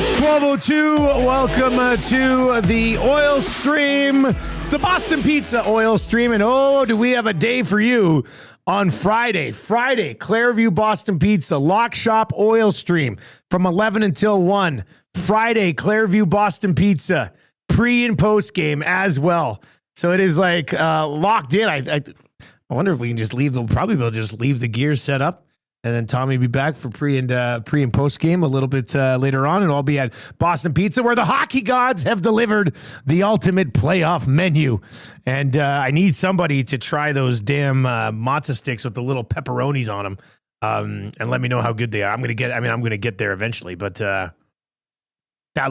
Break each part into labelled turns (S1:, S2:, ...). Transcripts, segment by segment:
S1: It's 12:02. Welcome to the Oil Stream. It's the Boston Pizza Oil Stream. And oh, do we have a day for you on Friday. Friday, Clairview Boston Pizza, Lock Shop Oil Stream from 11 until 1. Friday, Clairview Boston Pizza, pre and post game as well. So it is like locked in. I wonder if we can just leave. We'll just leave the gear set up. And then Tommy will be back for pre and post game a little bit later on. And I'll be at Boston Pizza, where the hockey gods have delivered the ultimate playoff menu. And I need somebody to try those damn matzo sticks with the little pepperonis on them, and let me know how good they are. I'm gonna get there eventually, but that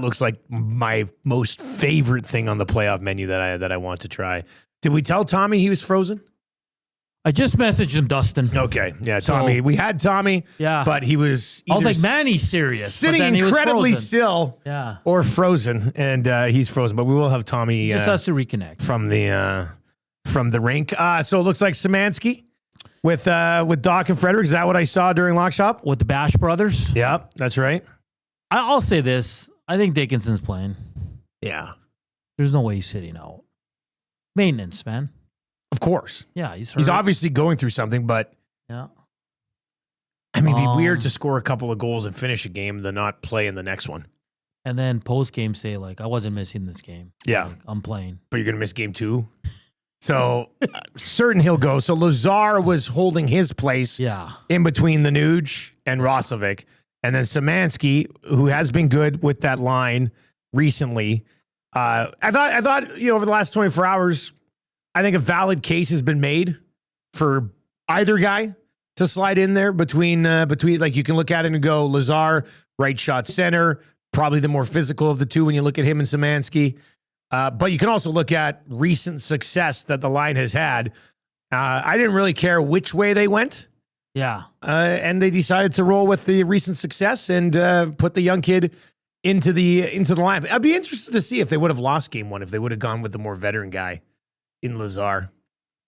S1: looks like my most favorite thing on the playoff menu that I want to try. Did we tell Tommy he was frozen?
S2: I just messaged him, Dustin.
S1: Okay. Yeah, Tommy. We had Tommy.
S2: Yeah.
S1: But he was
S2: I was like, man, he's serious.
S1: Sitting incredibly still.
S2: Yeah.
S1: Or frozen. And he's frozen. But we will have Tommy.
S2: He just has to reconnect.
S1: From the rink. So it looks like Szymanski with Doc and Frederick. Is that what I saw during Lock Shop?
S2: With the Bash brothers?
S1: Yeah, that's right.
S2: I'll say this. I think Dickinson's playing.
S1: Yeah.
S2: There's no way he's sitting out. Maintenance, man.
S1: Of course.
S2: Yeah, he's hurt.
S1: He's obviously going through something, but
S2: yeah.
S1: I mean, it'd be weird to score a couple of goals and finish a game than not play in the next one.
S2: And then post-game say, like, I wasn't missing this game.
S1: Yeah.
S2: Like, I'm playing.
S1: But you're going to miss game 2? So, certain he'll go. So, Lazar was holding his place in between the Nuge and Roslovic. And then Szymanski, who has been good with that line recently. I thought, over the last 24 hours, I think a valid case has been made for either guy to slide in there between like, you can look at it and go Lazar, right shot center, probably the more physical of the two when you look at him and Szymanski. But you can also look at recent success that the line has had. I didn't really care which way they went.
S2: Yeah.
S1: And they decided to roll with the recent success and put the young kid into the line. I'd be interested to see if they would have lost game 1, if they would have gone with the more veteran guy in Lazar.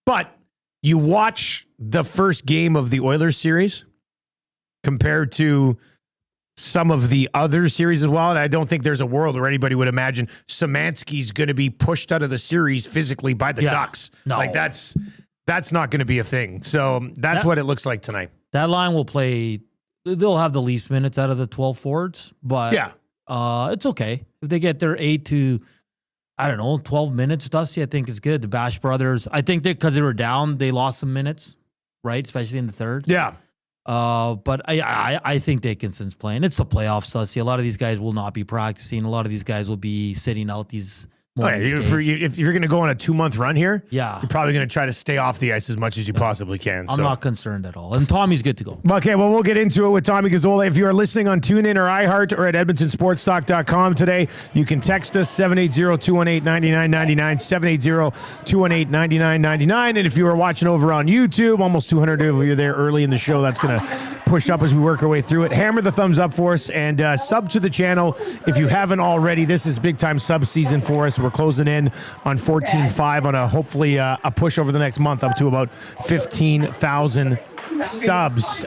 S1: But you watch the first game of the Oilers series compared to some of the other series as well, and I don't think there's a world where anybody would imagine Szymanski's going to be pushed out of the series physically by the Ducks.
S2: No.
S1: Like, that's not going to be a thing. So that's what it looks like tonight.
S2: That line will play. They'll have the least minutes out of the 12 forwards, but it's okay. If they get their 8 to 12 minutes, Dusty, I think is good. The Bash brothers, I think because they were down, they lost some minutes, right? Especially in the third.
S1: Yeah.
S2: But I think Dickinson's playing. It's the playoffs, Dusty. A lot of these guys will not be practicing. A lot of these guys will be sitting out these if you're going to go on a 2-month run here, you're probably going to try to stay off the ice as much as you possibly can. I'm not concerned at all. And Tommy's good to go.
S1: Okay, well, we'll get into it with Tommy Gazzola. If you are listening on TuneIn or iHeart or at EdmontonSportsTalk.com today, you can text us 780-218-9999, 780-218-9999. And if you are watching over on YouTube, almost 200 of you there early in the show, that's going to push up as we work our way through it. Hammer the thumbs up for us and sub to the channel if you haven't already. This is big time sub season for us. We're closing in on 14.5 on hopefully a push over the next month up to about 15,000 subs.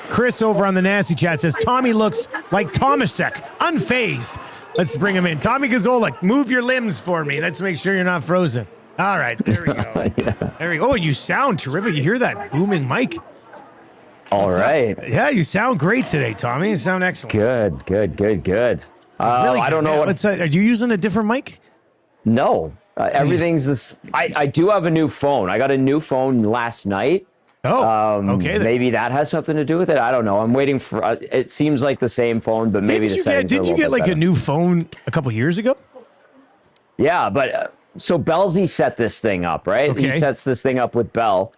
S1: Chris over on the Nasty Chat says Tommy looks like Tomasek, unfazed. Let's bring him in. Tommy Gazzola, move your limbs for me. Let's make sure you're not frozen. All right, there we go. There we go. Oh, you sound terrific. You hear that booming mic?
S3: All right.
S1: Yeah, you sound great today, Tommy. You sound excellent.
S3: Good.
S1: Really
S3: I don't know what.
S1: Are you using a different mic?
S3: No, everything's this. I do have a new phone. I got a new phone last night.
S1: Oh, okay.
S3: Maybe that has something to do with it. I don't know. I'm waiting for. It seems like the same phone, but maybe the settings are a little bit better. Didn't you get like a new phone a couple years ago? Yeah, but so Bellsy set this thing up, right?
S1: Okay.
S3: He sets this thing up with Bell.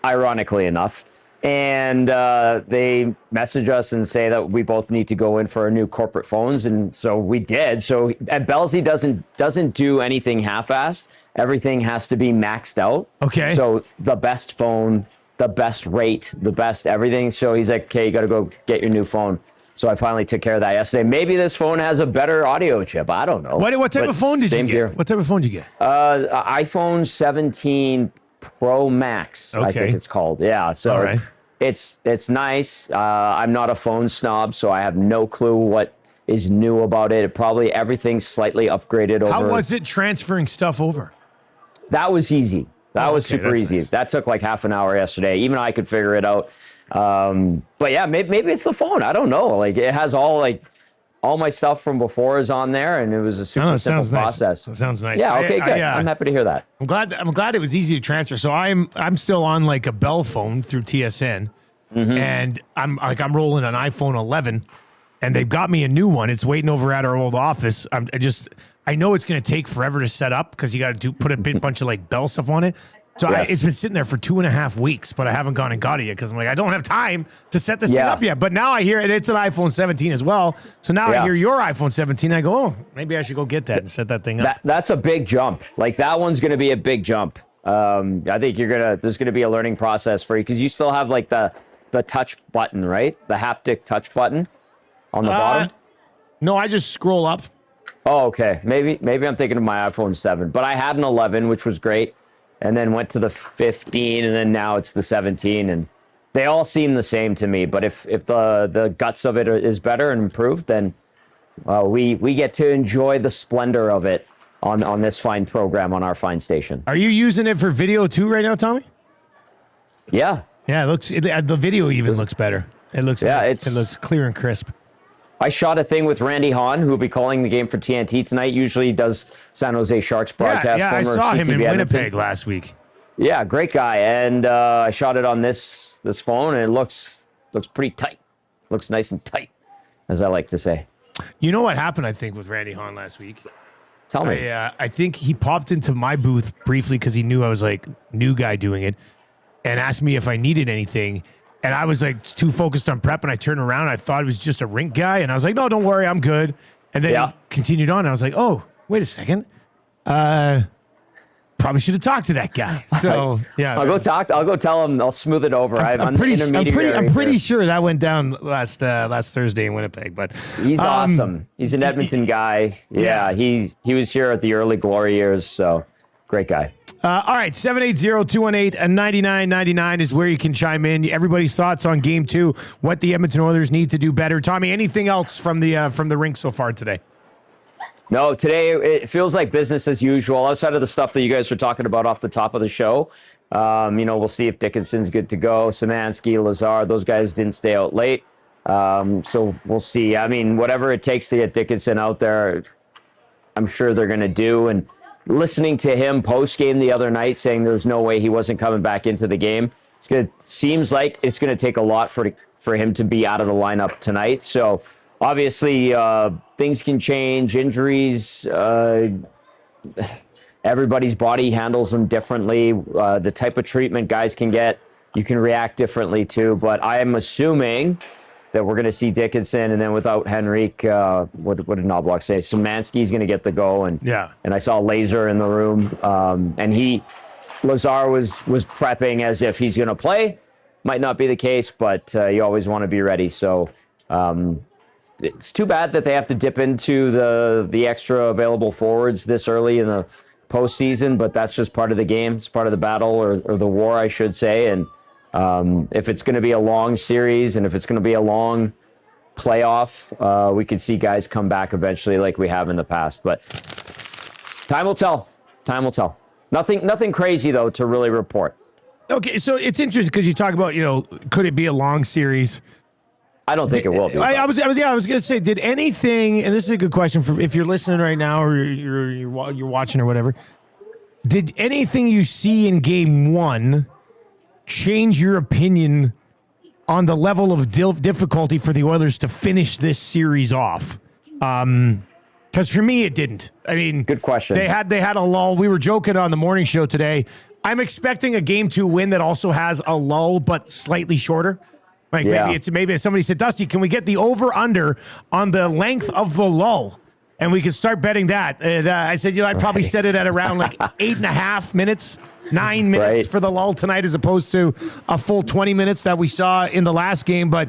S3: Ironically enough. And they message us and say that we both need to go in for our new corporate phones, and so we did. So and Bellsy doesn't do anything half-assed. Everything has to be maxed out.
S1: Okay.
S3: So the best phone, the best rate, the best everything. So he's like, "Okay, you got to go get your new phone." So I finally took care of that yesterday. Maybe this phone has a better audio chip. I don't know.
S1: What type of phone did you get?
S3: Here.
S1: What type of phone did you get?
S3: iPhone 17 Pro Max, I think it's called. Yeah, so
S1: right.
S3: it's nice. I'm not a phone snob, so I have no clue what is new about it. Probably everything's slightly upgraded over.
S1: How was it transferring stuff over?
S3: That was easy. That was super easy. Nice. That took like half an hour yesterday. Even I could figure it out. But yeah, maybe it's the phone. I don't know. Like it has all my stuff from before is on there, and it was a super simple process.
S1: That sounds nice.
S3: Yeah, okay, good. I'm happy to hear that.
S1: I'm glad it was easy to transfer. So I'm still on like a Bell phone through TSN, and I'm rolling an iPhone 11, and they've got me a new one. It's waiting over at our old office. I know it's going to take forever to set up because you got to put a bunch of like Bell stuff on it. So yes. It's been sitting there for 2.5 weeks, but I haven't gone and got it yet because I'm like, I don't have time to set this thing up yet. But now I hear it's an iPhone 17 as well. So now I hear your iPhone 17. I go, oh, maybe I should go get that and set that thing up.
S3: That's a big jump. Like that one's going to be a big jump. I think there's going to be a learning process for you because you still have like the touch button, right? The haptic touch button on the bottom.
S1: No, I just scroll up.
S3: Oh, okay. Maybe I'm thinking of my iPhone 7, but I had an 11, which was great. And then went to the 15, and then now it's the 17, and they all seem the same to me. But if the guts of it is better and improved, then we get to enjoy the splendor of it on this fine program on our fine station.
S1: Are you using it for video too right now, Tommy?
S3: Yeah.
S1: Yeah, the video even looks better. It looks nice. It looks clear and crisp.
S3: I shot a thing with Randy Hahn, who will be calling the game for TNT tonight. Usually he does San Jose Sharks broadcast.
S1: Yeah, I saw him in Winnipeg last week.
S3: Yeah, great guy. And I shot it on this phone, and it looks pretty tight. Looks nice and tight, as I like to say.
S1: You know what happened, I think, with Randy Hahn last week?
S3: Tell me.
S1: I think he popped into my booth briefly because he knew I was like new guy doing it and asked me if I needed anything. And I was like too focused on prep, and I turned around. And I thought it was just a rink guy, and I was like, "No, don't worry, I'm good." And then he continued on. And I was like, "Oh, wait a second, probably should have talked to that guy." So yeah,
S3: I'll go tell him. I'll smooth it over. I'm
S1: pretty sure that went down last Thursday in Winnipeg. But
S3: he's awesome. He's an Edmonton guy. Yeah, he was here at the early glory years. So great guy.
S1: All right, 780-218-9999 is where you can chime in. Everybody's thoughts on Game 2, what the Edmonton Oilers need to do better. Tommy, anything else from the rink so far today?
S3: No, today it feels like business as usual. Outside of the stuff that you guys are talking about off the top of the show, we'll see if Dickinson's good to go. Szymanski, Lazar, those guys didn't stay out late, so we'll see. I mean, whatever it takes to get Dickinson out there, I'm sure they're going to do. And listening to him post-game the other night saying there's no way he wasn't coming back into the game, seems like it's going to take a lot for him to be out of the lineup tonight. So obviously things can change, injuries, everybody's body handles them differently. The type of treatment guys can get, you can react differently to. But I am assuming that we're going to see Dickinson, and then without Henrique, what did Knoblauch say? Szymanski's going to get the go, and I saw Laser in the room, and Lazar was prepping as if he's going to play. Might not be the case, but you always want to be ready. So it's too bad that they have to dip into the extra available forwards this early in the postseason, but that's just part of the game. It's part of the battle or the war, I should say, and if it's going to be a long series and if it's going to be a long playoff, we could see guys come back eventually like we have in the past. But time will tell. Time will tell. Nothing crazy, though, to really report.
S1: Okay, so it's interesting because you talk about, could it be a long series?
S3: I don't think it will be.
S1: I was going to say, did anything, and this is a good question for if you're listening right now or you're watching or whatever, did anything you see in Game 1 change your opinion on the level of difficulty for the Oilers to finish this series off? Because for me, it didn't. I mean,
S3: good question.
S1: They had a lull. We were joking on the morning show today. I'm expecting a Game 2 win that also has a lull, but slightly shorter. Maybe somebody said, Dusty, can we get the over/under on the length of the lull? And we can start betting that. And I said, I'd probably set it at around like 8.5 minutes. 9 minutes for the lull tonight as opposed to a full 20 minutes that we saw in the last game. But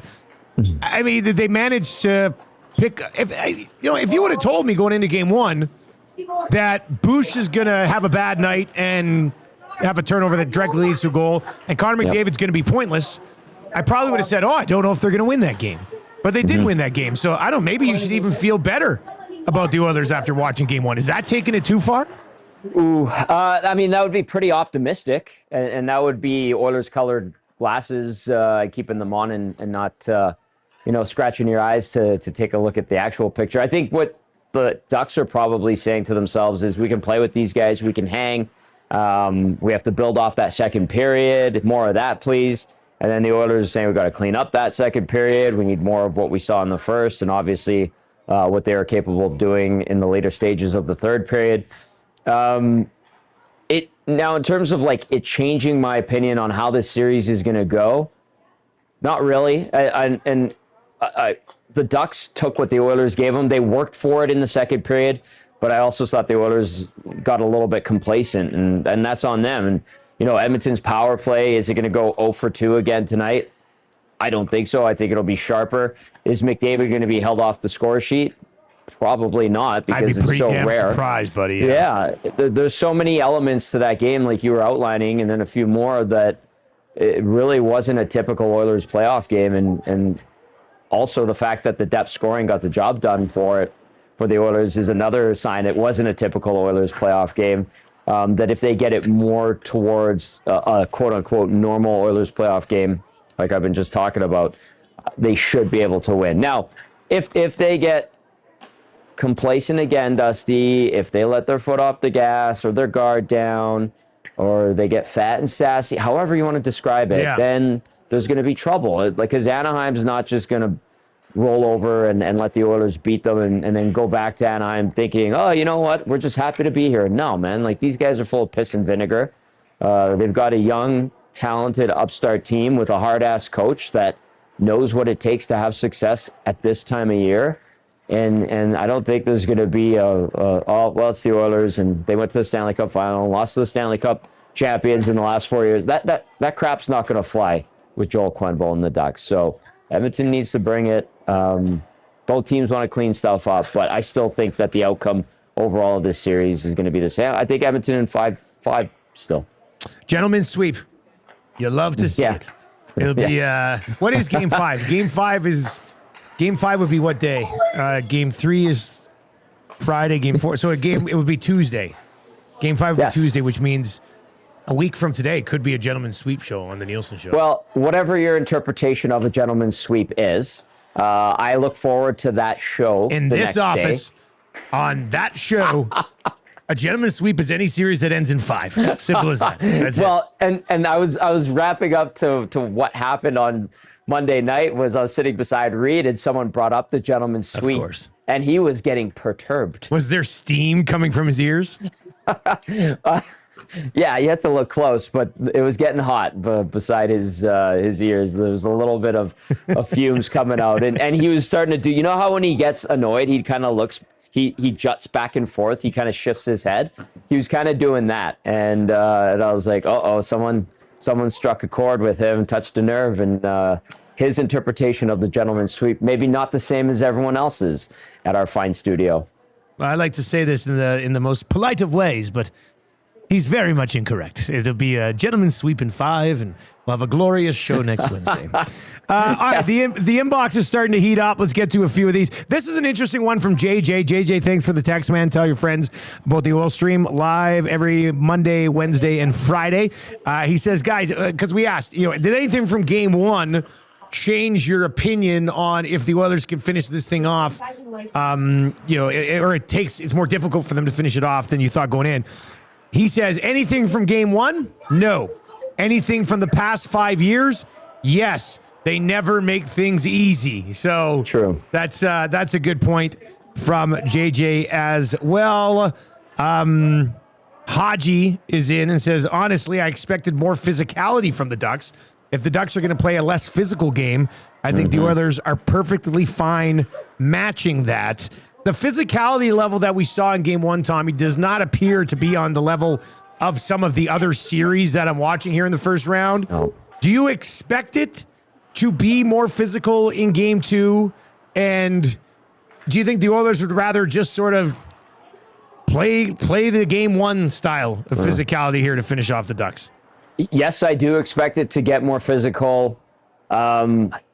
S1: I mean, they managed to pick. If you would have told me going into Game 1 that Bush is going to have a bad night and have a turnover that directly leads to a goal, and Connor McDavid's going to be pointless, I probably would have said, I don't know if they're going to win that game. but they did win that game. So I don't know, maybe you should even feel better about the Oilers after watching game one. Is that taking it too far?
S3: Ooh, I mean, that would be pretty optimistic, and that would be Oilers-colored glasses, keeping them on and not, scratching your eyes to take a look at the actual picture. I think what the Ducks are probably saying to themselves is, we can play with these guys, we can hang. We have to build off that second period. More of that, please. And then the Oilers are saying, we've got to clean up that second period. We need more of what we saw in the first, and obviously what they are capable of doing in the later stages of the third period. Now, in terms of like it changing my opinion on how this series is going to go, not really. The Ducks took what the Oilers gave them. They worked for it in the second period, but I also thought the Oilers got a little bit complacent, and that's on them. And, Edmonton's power play, is it going to go 0 for 2 again tonight? I don't think so. I think it'll be sharper. Is McDavid going to be held off the score sheet? Probably not, because it's so rare. I'd be pretty damn
S1: surprised, buddy.
S3: Yeah, there's so many elements to that game, like you were outlining, and then a few more, that it really wasn't a typical Oilers playoff game. And also the fact that the depth scoring got the job done for the Oilers is another sign it wasn't a typical Oilers playoff game. That if they get it more towards a quote-unquote normal Oilers playoff game, like I've been just talking about, they should be able to win. Now, if they get complacent again, Dusty, if they let their foot off the gas or their guard down, or they get fat and sassy, however you want to describe it, then there's going to be trouble. Because Anaheim's not just going to roll over and let the Oilers beat them and then go back to Anaheim thinking, oh, you know what, we're just happy to be here. No, man, like these guys are full of piss and vinegar. They've got a young, talented, upstart team with a hard-ass coach that knows what it takes to have success at this time of year. And I don't think there's going to be it's the Oilers, and they went to the Stanley Cup final, lost to the Stanley Cup champions in the last 4 years. That crap's not going to fly with Joel Quenneville and the Ducks. So Edmonton needs to bring it. Both teams want to clean stuff up, but I still think that the outcome overall of this series is going to be the same. I think Edmonton in 5-5 still.
S1: Gentlemen's sweep. You love to see it. It'll be, what is game 5? Game 5 would be what day? Game 3 is Friday, game 4. So it would be Tuesday. Game 5 would be Tuesday, which means a week from today could be a gentleman's sweep show on the Nielson show.
S3: Well, whatever your interpretation of a gentleman's sweep is, I look forward to that show.
S1: In this office, on that show, a gentleman's sweep is any series that ends in 5. Simple as that. That's it.
S3: And I was wrapping up to what happened on Monday night. Was I was sitting beside Reed and someone brought up the gentleman's sweep. Of course. And he was getting perturbed.
S1: Was there steam coming from his ears?
S3: Yeah, you had to look close, but it was getting hot beside his ears. There was a little bit of fumes coming out, and he was starting to do. You know how when he gets annoyed, he kind of looks. He juts back and forth. He kind of shifts his head. He was kind of doing that, and I was like, someone struck a chord with him, touched a nerve, and his interpretation of the gentleman's sweep maybe not the same as everyone else's at our fine studio.
S1: I like to say this in the most polite of ways, but he's very much incorrect. It'll be a gentleman's sweep in 5, and we'll have a glorious show next Wednesday. All right, the inbox is starting to heat up. Let's get to a few of these. This is an interesting one from JJ. JJ, thanks for the text, man. Tell your friends about the Oil Stream live every Monday, Wednesday, and Friday. He says, guys, because we asked, did anything from game 1 change your opinion on if the Oilers can finish this thing off? It's more difficult for them to finish it off than you thought going in. He says, anything from game 1? No. Anything from the past 5 years? Yes. They never make things easy. So
S3: true.
S1: That's a good point from JJ as well. Haji is in and says, honestly, I expected more physicality from the Ducks. If the Ducks are going to play a less physical game, I think the Oilers are perfectly fine matching that. The physicality level that we saw in game 1, Tommy, does not appear to be on the level of some of the other series that I'm watching here in the first round.
S3: No.
S1: Do you expect it to be more physical in game 2? And do you think the Oilers would rather just sort of play the game 1 style of physicality here to finish off the Ducks?
S3: Yes, I do expect it to get more physical.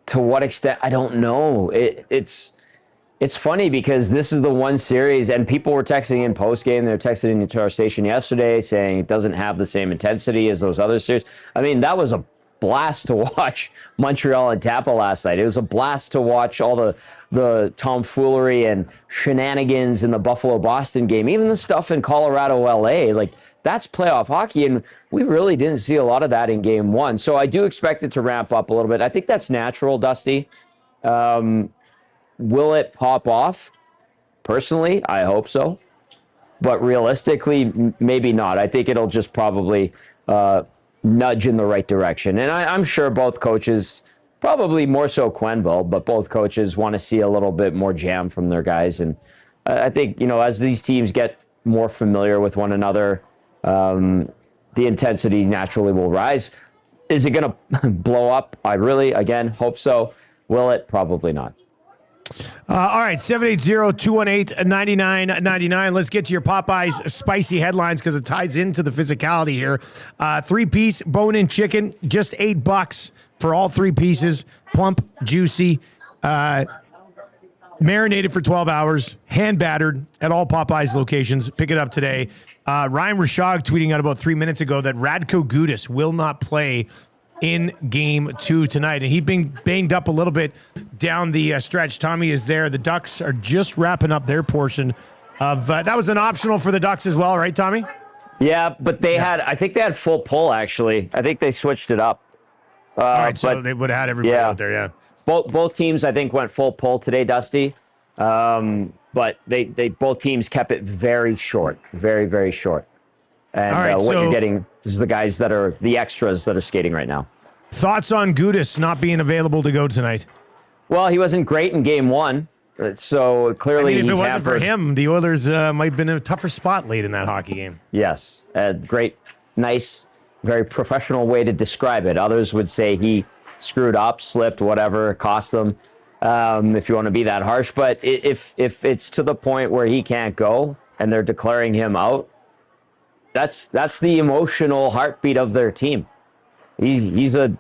S3: to what extent, I don't know. It's funny because this is the one series, and people were texting in post-game. They were texting into our station yesterday saying it doesn't have the same intensity as those other series. I mean, that was a blast to watch Montreal and Tampa last night. It was a blast to watch all the tomfoolery and shenanigans in the Buffalo-Boston game, even the stuff in Colorado-LA. Like, that's playoff hockey, and we really didn't see a lot of that in game one. So I do expect it to ramp up a little bit. I think that's natural, Dusty. Will it pop off? Personally, I hope so. But realistically, maybe not. I think it'll just probably nudge in the right direction. And I'm sure both coaches, probably more so Quenneville, but both coaches want to see a little bit more jam from their guys. And I think, as these teams get more familiar with one another, the intensity naturally will rise. Is it going to blow up? I really, again, hope so. Will it? Probably not.
S1: All right, 780-218-9999. Let's get to your Popeyes spicy headlines because it ties into the physicality here. 3-piece bone-in chicken, just $8 for all 3 pieces. Plump, juicy, marinated for 12 hours, hand-battered at all Popeyes locations. Pick it up today. Ryan Rishaug tweeting out about 3 minutes ago that Radko Gudas will not play in game 2 tonight. And he'd been banged up a little bit down the stretch. Tommy is there. The Ducks are just wrapping up their portion of that was an optional for the Ducks as well, right, Tommy?
S3: Yeah, but I think they had full pull, actually. I think they switched it up.
S1: All right, so they would have had everybody out there, yeah.
S3: Both teams, I think, went full pull today, Dusty. But they both teams kept it very short, very, very short. And what you're getting is the guys that are the extras that are skating right now.
S1: Thoughts on Gudas not being available to go tonight?
S3: Well, he wasn't great in game 1. So clearly,
S1: if it wasn't for him, the Oilers might have been in a tougher spot late in that hockey game.
S3: Yes. Great, nice, very professional way to describe it. Others would say he screwed up, slipped, whatever, cost them, if you want to be that harsh. But if it's to the point where he can't go and they're declaring him out, that's the emotional heartbeat of their team. He's a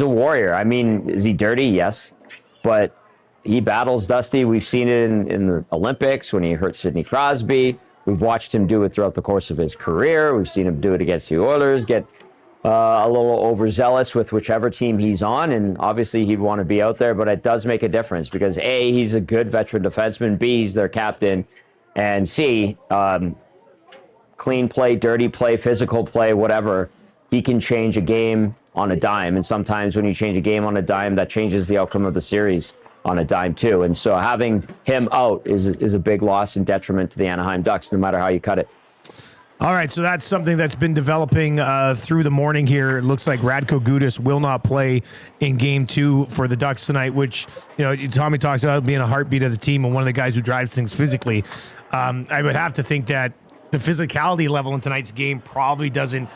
S3: warrior. I mean, is he dirty? Yes, but he battles, Dusty. We've seen it in the Olympics when he hurt Sidney Crosby. We've watched him do it throughout the course of his career. We've seen him do it against the Oilers, get a little overzealous with whichever team he's on, and obviously he'd want to be out there, but it does make a difference because A, he's a good veteran defenseman, B, he's their captain, and C, clean play, dirty play, physical play, whatever, he can change a game on a dime. And sometimes when you change a game on a dime, that changes the outcome of the series on a dime too. And so having him out is a big loss and detriment to the Anaheim Ducks, no matter how you cut it.
S1: All right, so that's something that's been developing through the morning here. It looks like Radko Gudas will not play in game 2 for the Ducks tonight, which, Tommy talks about being a heartbeat of the team and one of the guys who drives things physically. I would have to think that the physicality level in tonight's game probably doesn't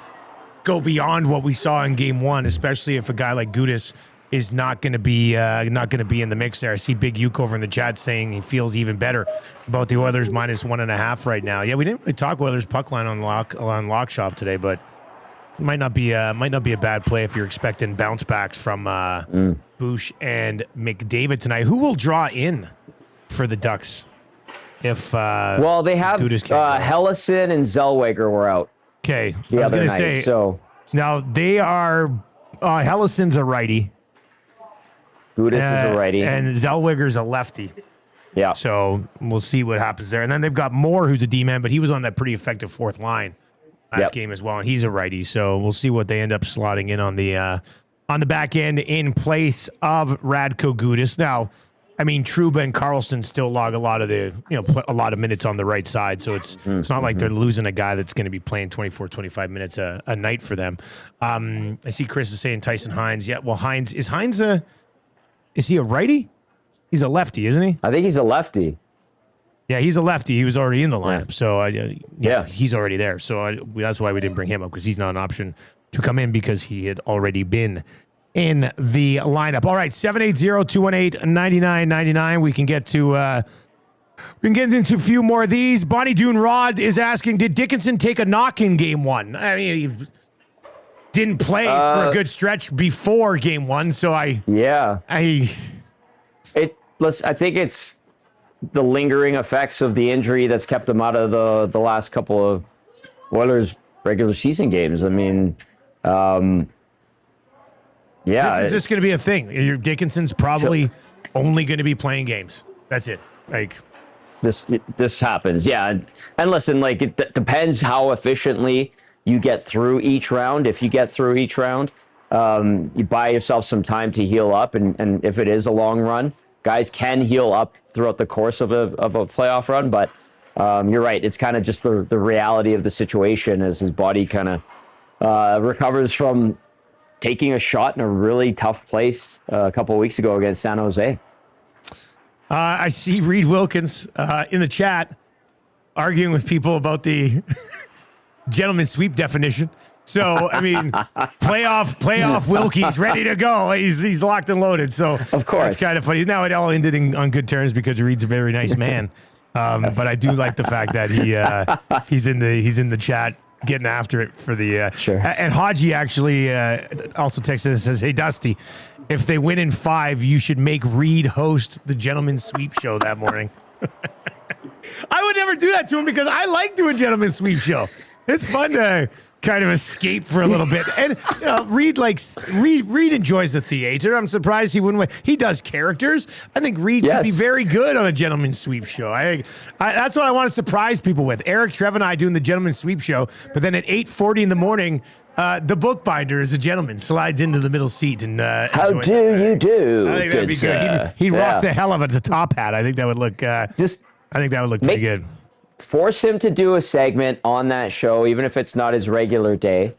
S1: go beyond what we saw in game 1, especially if a guy like Gudas is not going to be in the mix there. I see Big Uke over in the chat saying he feels even better about the Oilers -1.5 right now. Yeah, we didn't really talk Oilers puck line on Lock Shop today, but it might not be a bad play if you're expecting bounce backs from Bush and McDavid tonight. Who will draw in for the Ducks? If
S3: well, they have Hellison and Zellweger were out.
S1: Okay,
S3: the other night. So
S1: now they are Hellison's a righty.
S3: Gudas is a righty.
S1: And Zellweger's a lefty.
S3: Yeah.
S1: So we'll see what happens there. And then they've got Moore, who's a D-man, but he was on that pretty effective fourth line last game as well, and he's a righty. So we'll see what they end up slotting in on the back end in place of Radko Gudas. Now, I mean, Trouba and Karlsson still log a lot of a lot of minutes on the right side. So it's not like they're losing a guy that's going to be playing 24, 25 minutes a night for them. I see Chris is saying Tyson Hines. Yeah, well, is he a righty? He's a lefty, isn't he?
S3: I think he's a lefty.
S1: Yeah, he's a lefty. He was already in the lineup. So, he's already there. So that's why we didn't bring him up, because he's not an option to come in because he had already been in the lineup. All right, 780-218-9999. We can get into a few more of these. Bonnie Doon Rod is asking, did Dickinson take a knock in game 1? I mean, didn't play for a good stretch before game one. So I
S3: think it's the lingering effects of the injury that's kept him out of the last couple of Oilers regular season games. I mean, this
S1: is just going to be a thing. Dickinson's probably only going to be playing games. That's it. Like
S3: this happens. Yeah. And listen, like it depends how efficiently you get through each round. If you get through each round, you buy yourself some time to heal up. And if it is a long run, guys can heal up throughout the course of a playoff run. But you're right. It's kind of just the reality of the situation as his body kind of recovers from taking a shot in a really tough place a couple of weeks ago against San Jose.
S1: I see Reed Wilkins in the chat arguing with people about the gentleman sweep definition. So, I mean, playoff Wilkie's ready to go. He's locked and loaded. So,
S3: of course,
S1: it's kind of funny. Now it all ended on good terms because Reed's a very nice man. But I do like the fact that he's in the chat getting after it for the
S3: sure.
S1: And Haji actually also texted and says, "Hey Dusty, if they win in 5, you should make Reed host the gentleman's sweep show that morning." I would never do that to him because I like doing gentleman's sweep show. It's fun to kind of escape for a little bit. And Reed enjoys the theater. I'm surprised he wouldn't win. He does characters. I think Reed could be very good on a gentleman's sweep show. That's what I want to surprise people with. Eric, Trev, and I doing the gentleman's sweep show. But then at 8:40 in the morning, the bookbinder is a gentleman, slides into the middle seat and
S3: how do you do?
S1: I think that'd be good. He'd rock the hell out of the top hat. I think that would look pretty good.
S3: Force him to do a segment on that show, even if it's not his regular day,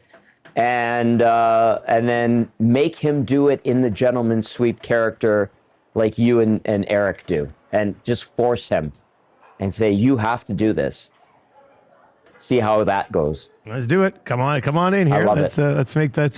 S3: and then make him do it in the gentleman's sweep character like you and Eric do, and just force him and say, you have to do this. See how that goes.
S1: Let's do it. Come on in here.
S3: I love
S1: it. Let's make that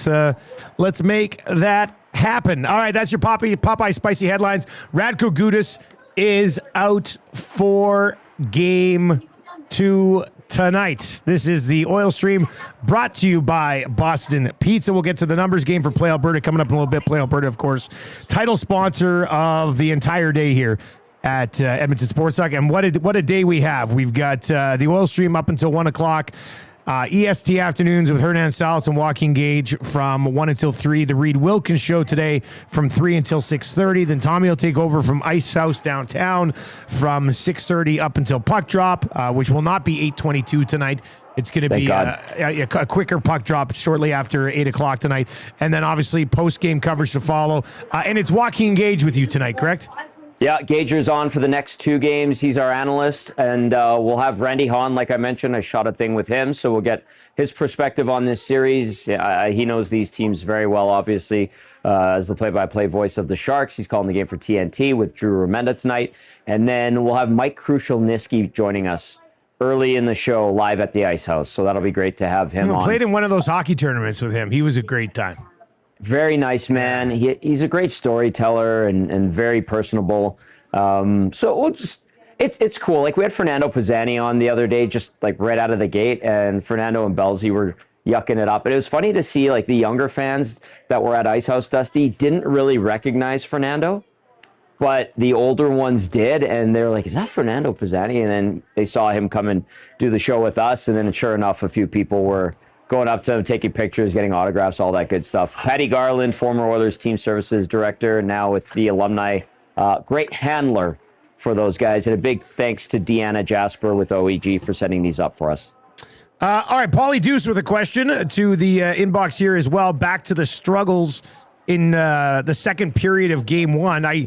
S1: happen. All right, that's your Popeye spicy headlines. Radko Gudas is out for game 2 tonight. This is the Oil Stream brought to you by Boston Pizza. We'll get to the numbers game for Play Alberta coming up in a little bit. Play Alberta, of course, title sponsor of the entire day here at Edmonton Sports Talk. And what a day we have. We've got the Oil Stream up until 1 o'clock. EST afternoons with Hernan Salas and Joaquin Gage from 1 until 3. The Reed Wilkins show today from 3 until 6:30. Then Tommy will take over from Ice House downtown from 6:30 up until puck drop, which will not be 8:22 tonight. It's going to be a quicker puck drop shortly after 8 o'clock tonight. And then obviously post-game coverage to follow. And it's Joaquin Gage with you tonight, correct?
S3: Yeah, Gager's on for the next 2 games. He's our analyst, and we'll have Randy Hahn, like I mentioned. I shot a thing with him, so we'll get his perspective on this series. He knows these teams very well, obviously, as the play-by-play voice of the Sharks. He's calling the game for TNT with Drew Remenda tonight. And then we'll have Mike Krushelnyski joining us early in the show live at the Ice House, so that'll be great to have him on.
S1: I played in one of those hockey tournaments with him. He was a great time.
S3: Very nice man. He's a great storyteller and very personable. So we'll it's cool. Like we had Fernando Pizzani on the other day, just like right out of the gate, and Fernando and Belzy were yucking it up. And it was funny to see like the younger fans that were at Ice House, Dusty, didn't really recognize Fernando, but the older ones did, and they were like, "Is that Fernando Pizzani?" And then they saw him come and do the show with us, and then sure enough, a few people were going up to him, taking pictures, getting autographs, all that good stuff. Patty Garland, former Oilers team services director, now with the alumni. Great handler for those guys. And a big thanks to Deanna Jasper with OEG for setting these up for us.
S1: All right, Paulie Deuce with a question to the inbox here as well. Back to the struggles in the second period of game 1. I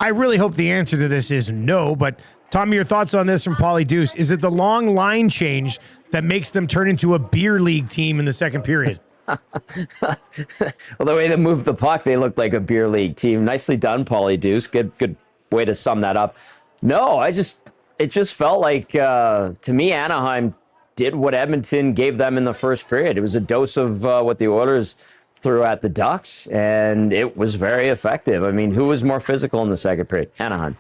S1: really hope the answer to this is no, but Tommy, your thoughts on this from Paulie Deuce. Is it the long line change that makes them turn into a beer league team in the second period?
S3: Well, the way they moved the puck, they looked like a beer league team. Nicely done, Paulie Deuce. Good way to sum that up. No, it just felt like, to me, Anaheim did what Edmonton gave them in the first period. It was a dose of what the Oilers threw at the Ducks, and it was very effective. I mean, who was more physical in the second period? Anaheim.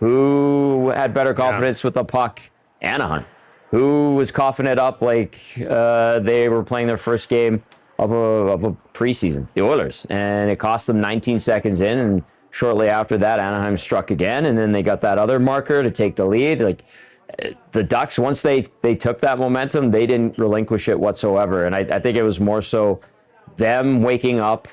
S3: Who had better confidence with the puck? Anaheim. Who was coughing it up like they were playing their first game a preseason, the Oilers, and it cost them 19 seconds in, and shortly after that, Anaheim struck again, and then they got that other marker to take the lead. Like, the Ducks, once they took that momentum, they didn't relinquish it whatsoever, and I think it was more so them waking up,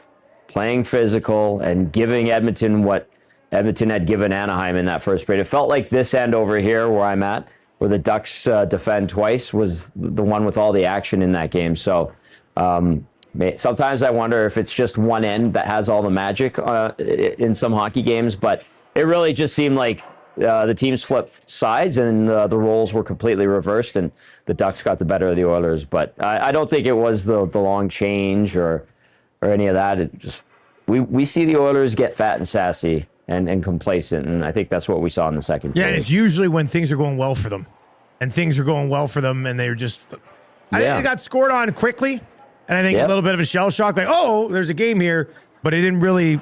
S3: playing physical, and giving Edmonton what Edmonton had given Anaheim in that first period. It felt like this end over here where I'm at, where the Ducks defend twice, was the one with all the action in that game. So sometimes I wonder if it's just one end that has all the magic in some hockey games, but it really just seemed like the teams flipped sides and the roles were completely reversed, and the Ducks got the better of the Oilers. But I don't think it was the long change or any of that. It just we see the Oilers get fat and sassy and complacent, and I think that's what we saw in the second period.
S1: Yeah, and it's usually when things are going well for them, and they're just. I think they got scored on quickly, and I think a little bit of a shell shock, like, oh, there's a game here, but it didn't really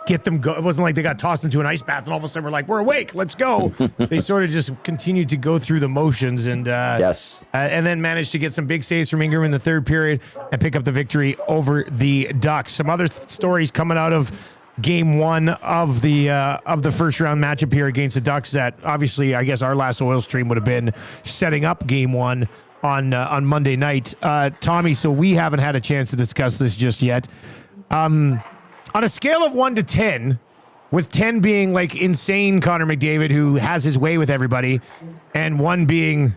S1: get them go. It wasn't like they got tossed into an ice bath and all of a sudden we're like, we're awake, let's go. They sort of just continued to go through the motions and then managed to get some big saves from Ingram in the third period and pick up the victory over the Ducks. Some other stories coming out of game one of the first round matchup here against the Ducks that obviously I guess our last Oil stream would have been setting up game one on Monday night. Tommy, so we haven't had a chance to discuss this just yet. On a scale of 1 to 10, with 10 being like insane Connor McDavid, who has his way with everybody, and 1 being,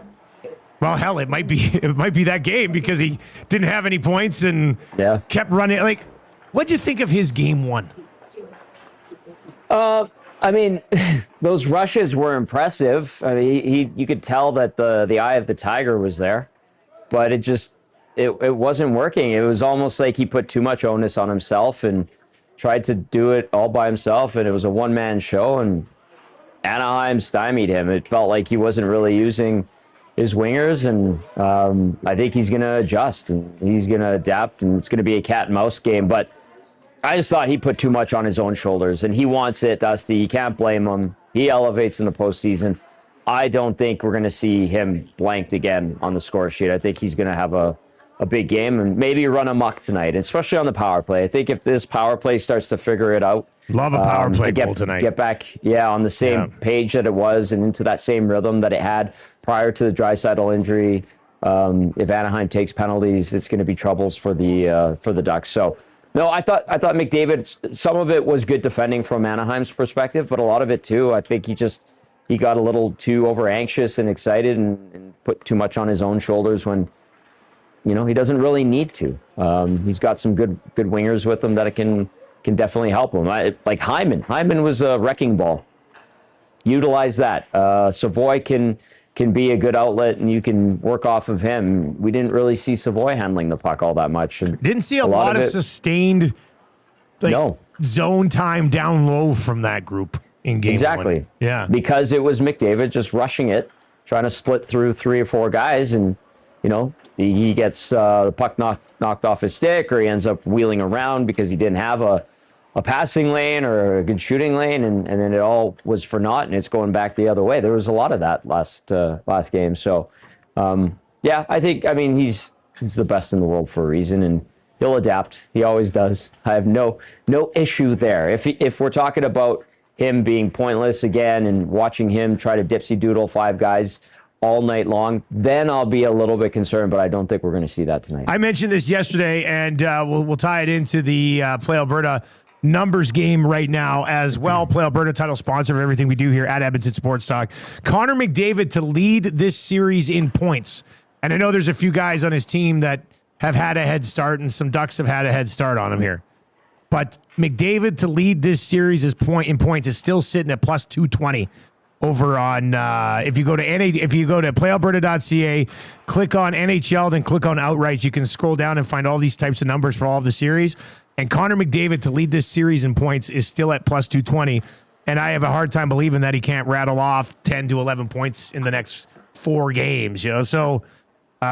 S1: well, hell, it might be that game because he didn't have any points and kept running. Like, what'd you think of his game one?
S3: I mean, those rushes were impressive. I mean, you could tell that the eye of the tiger was there, but it wasn't working. It was almost like he put too much onus on himself and tried to do it all by himself, and it was a one-man show, and Anaheim stymied him. It felt like he wasn't really using his wingers, and I think he's going to adjust, and he's going to adapt, and it's going to be a cat-and-mouse game, but I just thought he put too much on his own shoulders, and he wants it, Dusty. You can't blame him. He elevates in the postseason. I don't think we're going to see him blanked again on the score sheet. I think he's going to have a big game and maybe run amok tonight, especially on the power play. I think if this power play starts to figure it out.
S1: Love a power play goal tonight.
S3: Get back, on the same page that it was and into that same rhythm that it had prior to the Draisaitl injury. If Anaheim takes penalties, it's going to be troubles for the Ducks. So, no, I thought McDavid, some of it was good defending from Anaheim's perspective, but a lot of it too, I think he got a little too over anxious and excited and put too much on his own shoulders when he doesn't really need to. He's got some good wingers with him that it can definitely help him. Like Hyman. Hyman was a wrecking ball. Utilize that. Savoy can be a good outlet, and you can work off of him. We didn't really see Savoy handling the puck all that much. And
S1: didn't see a lot of sustained zone time down low from that group in game one. Yeah.
S3: Because it was McDavid just rushing it, trying to split through 3 or 4 guys, and he gets the puck knocked off his stick, or he ends up wheeling around because he didn't have a passing lane or a good shooting lane, and then it all was for naught, and it's going back the other way. There was a lot of that last game. So, I think, he's the best in the world for a reason, and he'll adapt. He always does. I have no issue there. If we're talking about him being pointless again and watching him try to dipsy doodle 5 guys all night long, then I'll be a little bit concerned, but I don't think we're going to see that tonight.
S1: I mentioned this yesterday, and we'll tie it into the Play Alberta numbers game right now as well. Play Alberta, title sponsor of everything we do here at Edmonton Sports Talk. Connor McDavid to lead this series in points. And I know there's a few guys on his team that have had a head start, and some Ducks have had a head start on him here. But McDavid to lead this series in points is still sitting at plus 220. Over on if you go to playalberta.ca, click on NHL, then click on outright. You can scroll down and find all these types of numbers for all of the series. And Connor McDavid to lead this series in points is still at plus 220. And I have a hard time believing that he can't rattle off 10 to 11 points in the next 4 games. So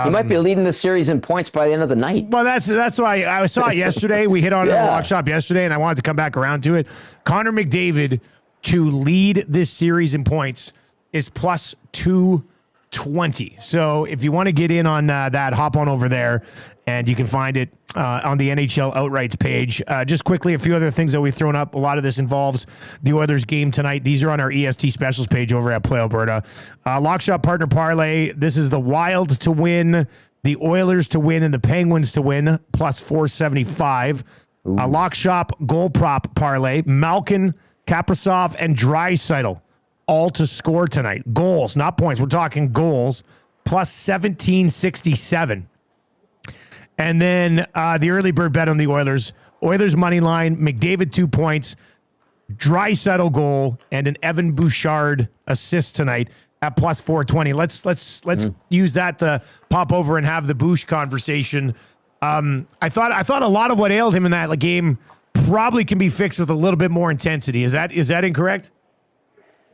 S3: he might be leading the series in points by the end of the night.
S1: Well, that's why I saw it yesterday. We hit on it in the lock shop yesterday, and I wanted to come back around to it. Connor McDavid to lead this series in points is plus 2 20. So if you want to get in on that, hop on over there, and you can find it on the NHL Outrights page. Just quickly, a few other things that we've thrown up. A lot of this involves the Oilers game tonight. These are on our EST specials page over at Play Alberta. Lock Shot Partner Parlay. This is the Wild to win, the Oilers to win, and the Penguins to win, plus 475. Lock Shop Goal Prop Parlay. Malkin, Kaprizov, and Draisaitl all to score tonight. Goals, not points. We're talking goals, plus 1767. And then the early bird bet on the Oilers. Oilers money line, McDavid 2 points, Draisaitl goal, and an Evan Bouchard assist tonight at plus 420. Let's use that to pop over and have the Bouch conversation. I thought a lot of what ailed him in that game probably can be fixed with a little bit more intensity. Is that incorrect?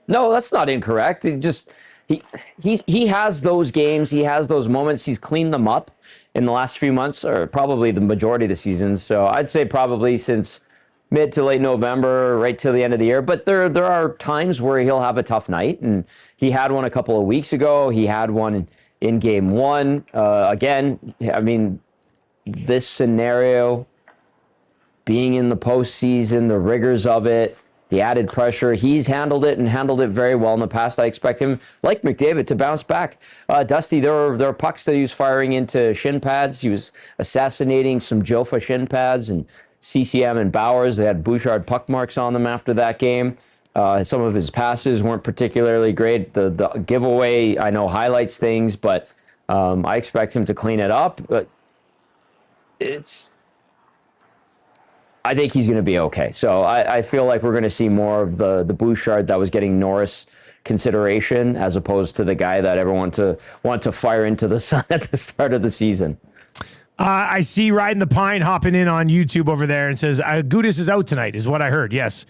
S3: No, that's not incorrect. He has those games. He has those moments. He's cleaned them up in the last few months, or probably the majority of the season. So I'd say probably since mid to late November, right till the end of the year. But there are times where he'll have a tough night, and he had one a couple of weeks ago. He had one in game one. Again, I mean, this scenario, being in the postseason, the rigors of it, the added pressure, he's handled it and handled it very well in the past. I expect him, like McDavid, to bounce back. Dusty, there are pucks that he was firing into shin pads. He was assassinating some Jofa shin pads, and CCM and Bowers, they had Bouchard puck marks on them after that game. Some of his passes weren't particularly great. The giveaway, I know, highlights things, but I expect him to clean it up. But I think he's going to be okay. So I feel like we're going to see more of the Bouchard that was getting Norris consideration, as opposed to the guy that everyone want to fire into the sun at the start of the season.
S1: I see Riding the Pine hopping in on YouTube over there and says, Gudas is out tonight, is what I heard. Yes,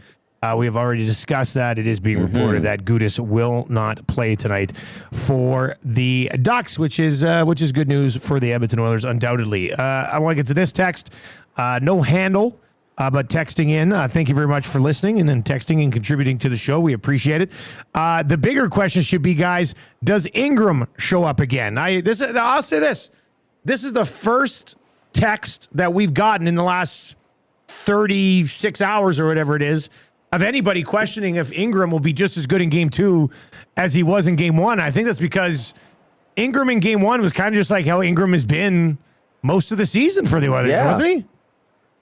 S1: we have already discussed that. It is being reported that Gudas will not play tonight for the Ducks, which is good news for the Edmonton Oilers, undoubtedly. I want to get to this text. No handle. But texting in, thank you very much for listening and then texting and contributing to the show. We appreciate it. The bigger question should be, guys, does Ingram show up again? I'll say this. This is the first text that we've gotten in the last 36 hours or whatever it is of anybody questioning if Ingram will be just as good in game 2 as he was in game 1. I think that's because Ingram in game 1 was kind of just like how Ingram has been most of the season for the Oilers, wasn't he?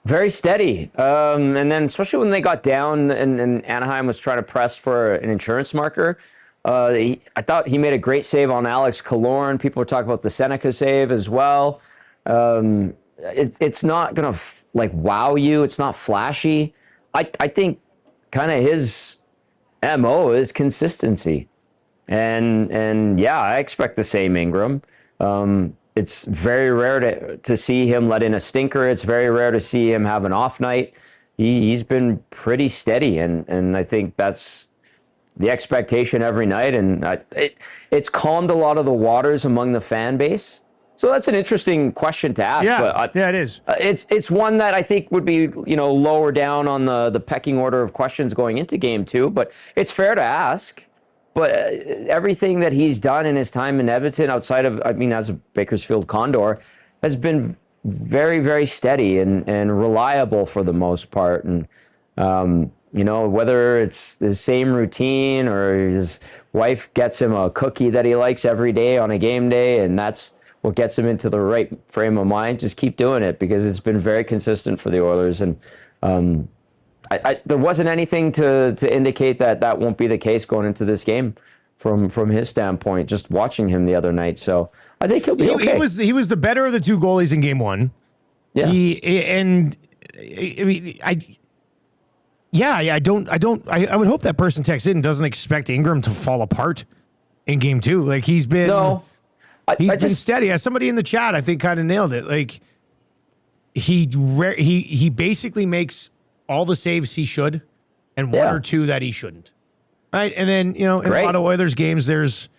S3: Very steady. And then especially when they got down and Anaheim was trying to press for an insurance marker, I thought he made a great save on Alex Killorn. People were talking about the Seneca save as well. It's not going to wow you. It's not flashy. I think kind of his MO is consistency. And yeah, I expect the same Ingram. It's very rare to see him let in a stinker. It's very rare to see him have an off night. He's been pretty steady, and I think that's the expectation every night. And it's calmed a lot of the waters among the fan base. So that's an interesting question to ask.
S1: Yeah, it is.
S3: It's one that I think would be lower down on the pecking order of questions going into game 2. But it's fair to ask. But everything that he's done in his time in Edmonton, outside of, as a Bakersfield Condor, has been very, very steady and reliable for the most part. And, whether it's the same routine or his wife gets him a cookie that he likes every day on a game day, and that's what gets him into the right frame of mind, just keep doing it, because it's been very consistent for the Oilers. And, there wasn't anything to indicate that won't be the case going into this game from his standpoint, just watching him the other night. So I think he'll be okay.
S1: He was the better of the 2 goalies in game 1.
S3: Yeah.
S1: I would hope that person texts in and doesn't expect Ingram to fall apart in game 2. Like, he's been been steady. As somebody in the chat, I think, kind of nailed it. Like, he basically makes all the saves he should, and 1 or 2 that he shouldn't. Right. And then, in a lot of Oilers games, there's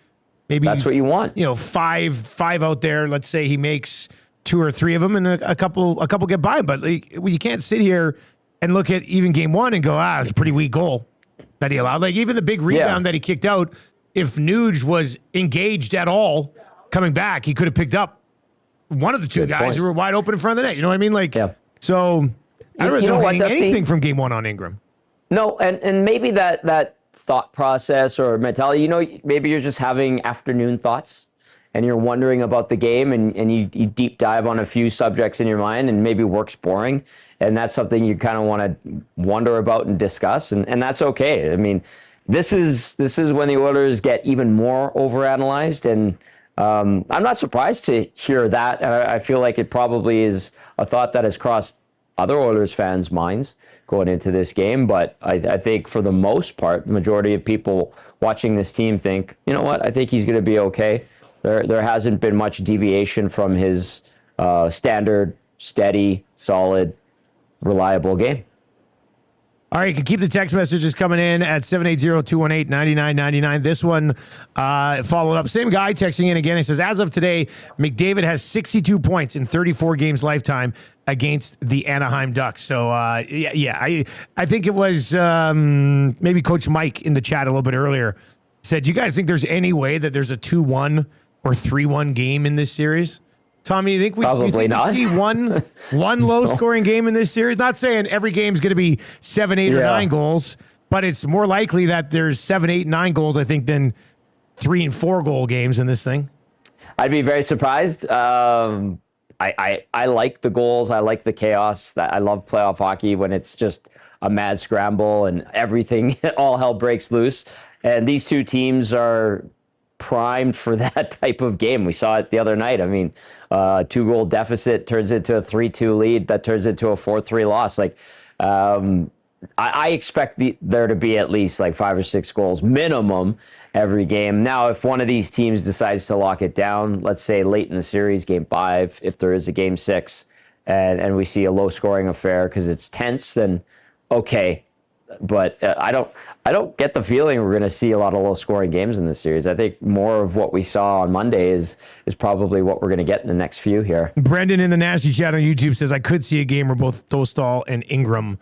S1: maybe
S3: that's what you want.
S1: 5 out there. Let's say he makes 2 or 3 of them, and a couple get by him. But you can't sit here and look at even game 1 and go, it's a pretty weak goal that he allowed. Like, even the big rebound that he kicked out, if Nuge was engaged at all coming back, he could have picked up one of the two guys who were wide open in front of the net. You know what I mean? Like, so I don't know anything from game one on Ingram.
S3: No, and maybe that thought process or mentality, you know, maybe you're just having afternoon thoughts and you're wondering about the game and you deep dive on a few subjects in your mind and maybe work's boring. And that's something you kind of want to wonder about and discuss. And that's okay. I mean, this is when the Oilers get even more overanalyzed. And I'm not surprised to hear that. I feel like it probably is a thought that has crossed other Oilers fans' minds going into this game. But I think for the most part, the majority of people watching this team think, you know what, I think he's going to be okay. There hasn't been much deviation from his standard, steady, solid, reliable game.
S1: All right, you can keep the text messages coming in at 780-218-9999. This one followed up. Same guy texting in again. He says, as of today, McDavid has 62 points in 34 games lifetime against the Anaheim Ducks. So, I think it was maybe Coach Mike in the chat a little bit earlier said, do you guys think there's any way that there's a 2-1 or 3-1 game in this series? Tommy, you think we see one low-scoring game in this series? Not saying every game's going to be 7, 8, or 9 goals, but it's more likely that there's 7, 8, 9 goals, I think, than 3 and 4 goal games in this thing.
S3: I'd be very surprised. I like the goals. I like the chaos. I love playoff hockey when it's just a mad scramble and everything, all hell breaks loose. And these two teams are primed for that type of game. We saw it the other night. I mean, 2-goal deficit turns into a 3-2 lead that turns into a 4-3 loss. Like, I expect there to be at least like 5 or 6 goals minimum every game. Now, if one of these teams decides to lock it down, let's say late in the series, game 5, if there is a game 6, and we see a low scoring affair because it's tense, then okay. But I don't get the feeling we're going to see a lot of low-scoring games in this series. I think more of what we saw on Monday is probably what we're going to get in the next few here.
S1: Brendan in the Nasty Chat on YouTube says, I could see a game where both Dostal and Ingram